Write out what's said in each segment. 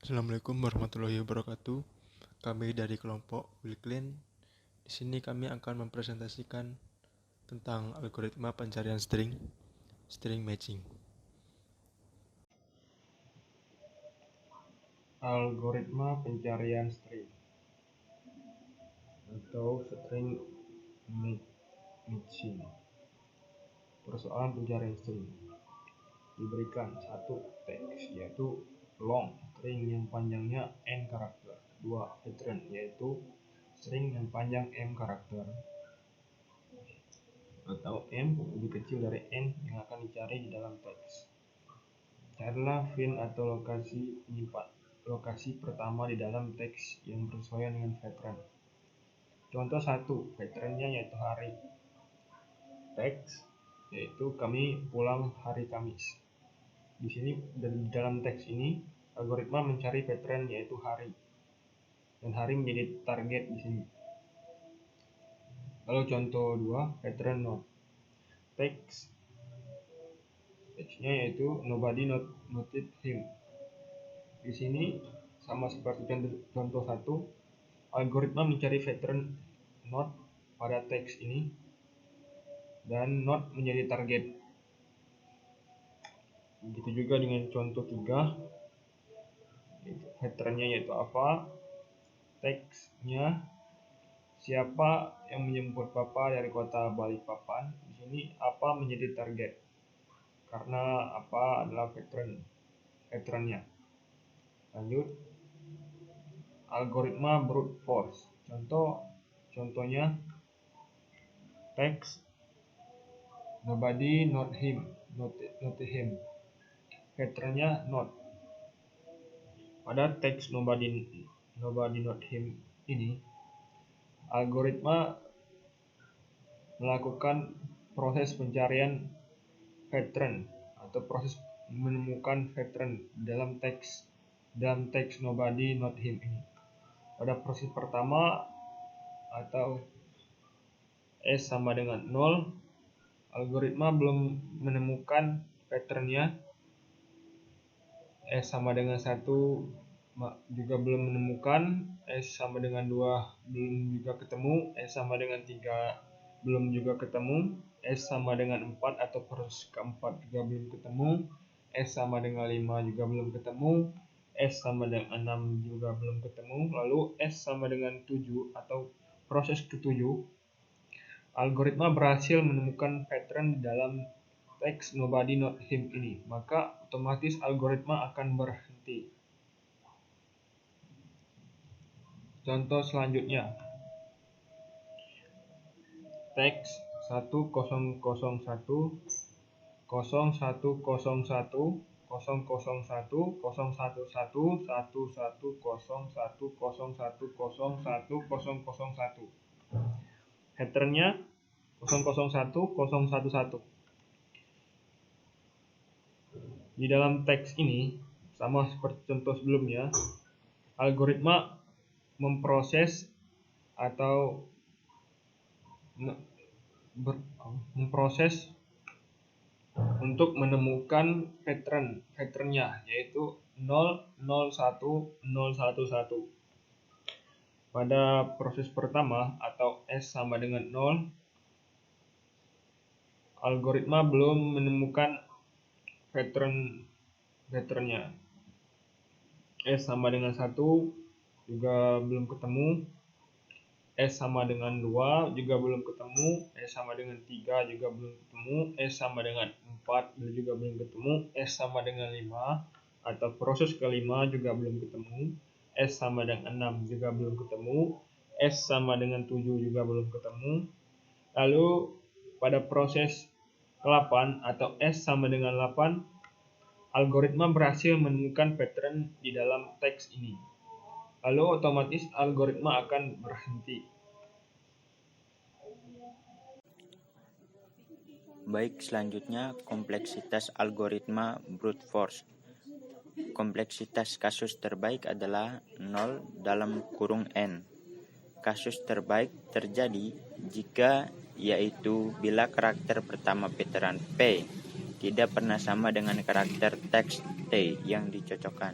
Assalamualaikum warahmatullahi wabarakatuh. Kami dari kelompok Wilklin. Di sini kami akan mempresentasikan tentang algoritma pencarian string matching. Algoritma pencarian string atau string matching. Persoalan pencarian string diberikan satu teks yaitu long string yang panjangnya n karakter, dua pattern yaitu string yang panjang m karakter atau m lebih kecil dari n yang akan dicari di dalam teks. Carilah field atau lokasi pertama di dalam teks yang bersesuaian dengan pattern. Contoh 1, patternnya yaitu hari. Teks yaitu kami pulang hari Kamis. Di sini dan dalam teks ini algoritma mencari pattern yaitu hari. Dan hari menjadi target di sini. Lalu contoh 2, pattern not. Teksnya yaitu nobody noted him. Di sini sama seperti contoh 1, algoritma mencari pattern not pada teks ini dan not menjadi target. Begitu juga dengan contoh 3, patternnya yaitu apa, teksnya siapa yang menjemput Papa dari kota Balikpapan. Di sini apa menjadi target karena apa adalah patternnya. Lanjut, algoritma brute force. Contohnya teks nobody noted him. Patternnya not. Pada teks nobody noted him ini, algoritma melakukan proses pencarian pattern atau proses menemukan pattern dalam teks nobody noted him ini. Pada proses pertama atau S sama dengan 0, algoritma belum menemukan patternnya. S sama dengan 1 juga belum menemukan, S sama dengan 2 belum juga ketemu, S sama dengan 3 belum juga ketemu, S sama dengan 4 atau proses keempat juga belum ketemu, S sama dengan 5 juga belum ketemu, S sama dengan 6 juga belum ketemu, lalu S sama dengan 7 atau proses ke-7, algoritma berhasil menemukan pattern di dalam teks nobody noted him ini, maka otomatis algoritma akan berhenti. Contoh selanjutnya, teks 1001 0101 011 011 1101 1101. Patternnya 001 011. Di dalam teks ini, sama seperti contoh sebelumnya, algoritma memproses atau untuk menemukan patternnya yaitu 001 011. Pada proses pertama atau S sama dengan 0, algoritma belum menemukan patternnya. S sama dengan 1 juga belum ketemu, S sama dengan 2 juga belum ketemu, S sama dengan 3 juga belum ketemu, S sama dengan 4 juga belum ketemu, S sama dengan 5 atau proses kelima juga belum ketemu, S sama dengan 6 juga belum ketemu, S sama dengan 7 juga belum ketemu. Lalu pada proses ke-8 atau S sama dengan 8, algoritma berhasil menemukan pattern di dalam teks ini. Lalu otomatis algoritma akan berhenti. Baik, selanjutnya kompleksitas algoritma brute force. Kompleksitas kasus terbaik adalah 0 (n). Kasus terbaik terjadi jika yaitu bila karakter pertama pattern P tidak pernah sama dengan karakter teks T yang dicocokkan.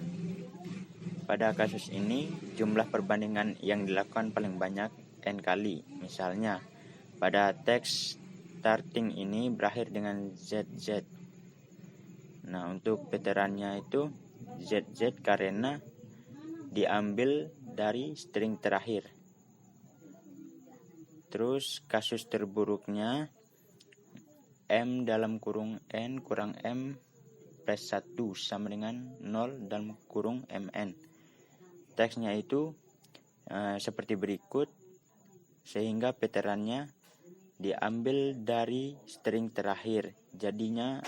Pada kasus ini, jumlah perbandingan yang dilakukan paling banyak n kali. Misalnya, pada teks starting ini berakhir dengan ZZ. Nah, untuk veterannya itu ZZ karena diambil dari string terakhir. Terus kasus terburuknya M dalam kurung N kurang M plus 1 sama dengan 0 dalam kurung MN. Teksnya itu seperti berikut, sehingga veterannya diambil dari string terakhir, jadinya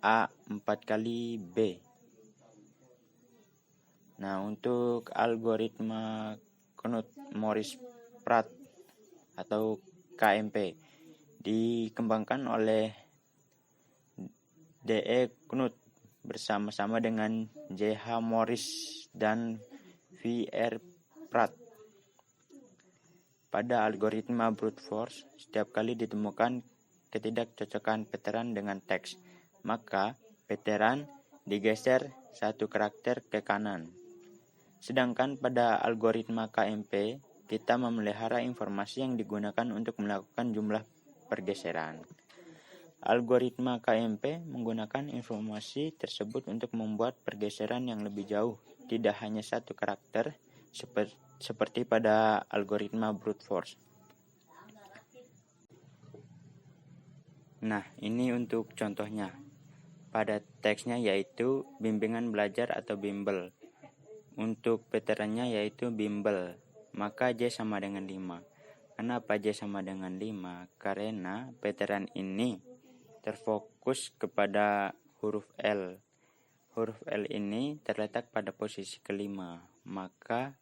A 4 kali B. Nah, untuk algoritma Knuth-Morris-Pratt atau KMP dikembangkan oleh D.E. Knuth bersama-sama dengan J.H. Morris dan V.R. Pratt. Pada algoritma brute force, setiap kali ditemukan ketidakcocokan veteran dengan teks, maka veteran digeser satu karakter ke kanan. Sedangkan pada algoritma KMP, kita memelihara informasi yang digunakan untuk melakukan jumlah pergeseran. Algoritma KMP menggunakan informasi tersebut untuk membuat pergeseran yang lebih jauh, tidak hanya satu karakter, seperti pada algoritma brute force. Nah, ini untuk contohnya. Pada teksnya yaitu bimbingan belajar atau bimbel. Untuk veterannya yaitu bimbel, maka J sama dengan 5. Kenapa J sama dengan 5? Karena veteran ini terfokus kepada huruf L. Huruf L ini terletak pada posisi kelima, maka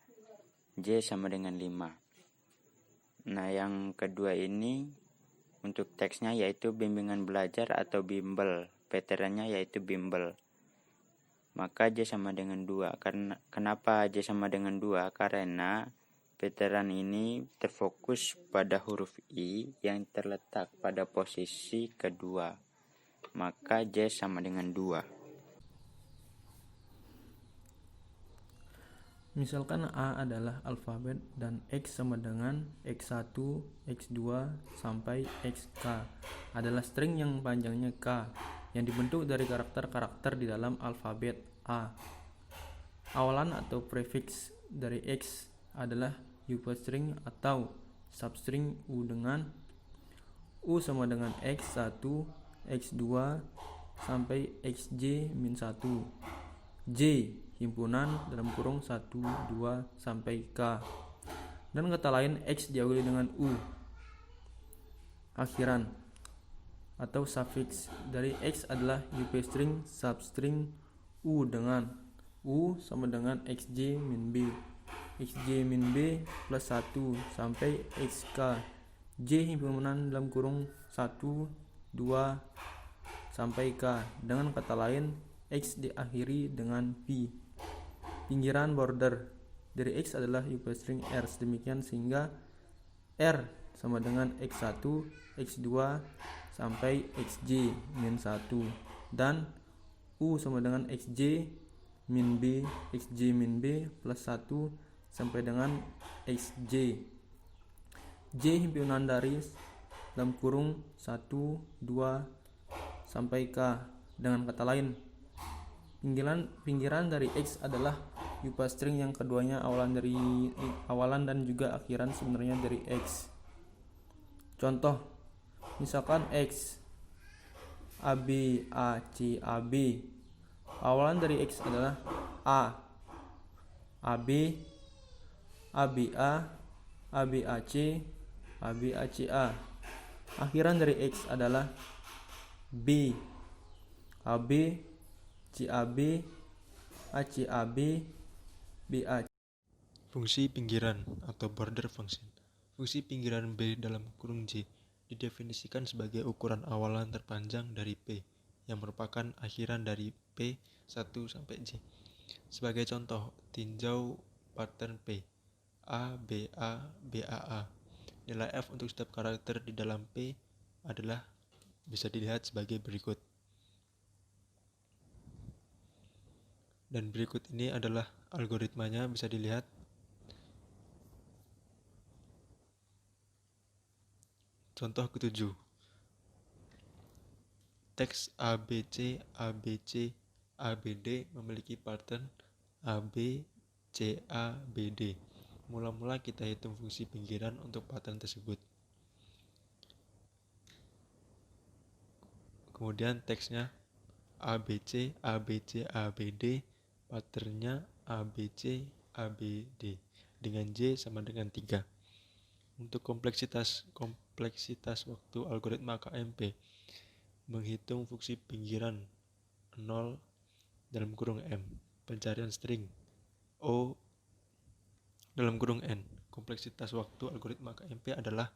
J sama dengan 5. Nah, yang kedua ini untuk teksnya yaitu bimbingan belajar atau bimbel. Veterannya yaitu bimbel, maka J sama dengan 2. Kenapa J sama dengan 2? Karena veteran ini terfokus pada huruf I yang terletak pada posisi kedua, maka J sama dengan 2. Misalkan A adalah alfabet dan X sama dengan X1, X2, sampai XK adalah string yang panjangnya K yang dibentuk dari karakter-karakter di dalam alfabet A. Awalan atau prefix dari X adalah upstring atau substring U dengan U sama dengan X1, X2, sampai XJ-1. J himpunan dalam kurung 1, 2, sampai K. Dan kata lain X diawali dengan U. Akhiran atau suffix dari X adalah upstring substring U dengan U sama dengan XJ min B. XJ min B plus 1 sampai XK. J himpunan dalam kurung 1, 2, sampai K. Dengan kata lain X diakhiri dengan P. Pinggiran border dari X adalah upstring R, demikian sehingga R sama dengan X1, X2, sampai XJ min 1 dan U sama dengan XJ min B, XJ min B plus 1 sampai dengan XJ. J himpunan dari dalam kurung 1, 2, sampai K. Dengan kata lain, pinggiran dari X adalah upstring yang keduanya awalan dan juga akhiran sebenarnya dari X. Contoh, misalkan X AB AC AB, awalan dari X adalah A, AB, ABA, ABAC, ABACA. Akhiran dari X adalah B, AB, CAB, ACAB, BA. Fungsi pinggiran atau border function. Fungsi pinggiran B dalam kurung J didefinisikan sebagai ukuran awalan terpanjang dari P yang merupakan akhiran dari P 1 sampai J. Sebagai contoh, tinjau pattern P A, BA, BAA. Nilai F untuk setiap karakter di dalam P adalah bisa dilihat sebagai berikut. Dan berikut ini adalah algoritmanya, bisa dilihat. Contoh ketujuh. Teks ABC, ABC, ABD memiliki pattern AB, CA, BD. Mula-mula kita hitung fungsi pinggiran untuk pattern tersebut. Kemudian teksnya ABC, ABC, ABD, patternnya ABC, ABD dengan J sama dengan 3. Untuk kompleksitas waktu algoritma KMP, menghitung fungsi pinggiran 0 dalam kurung M, pencarian string O dalam kurung N. Kompleksitas waktu algoritma KMP adalah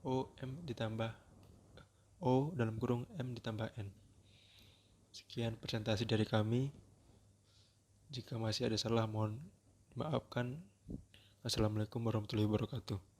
O dalam kurung M ditambah N. Sekian presentasi dari kami. Jika masih ada salah, mohon dimaafkan. Assalamualaikum warahmatullahi wabarakatuh.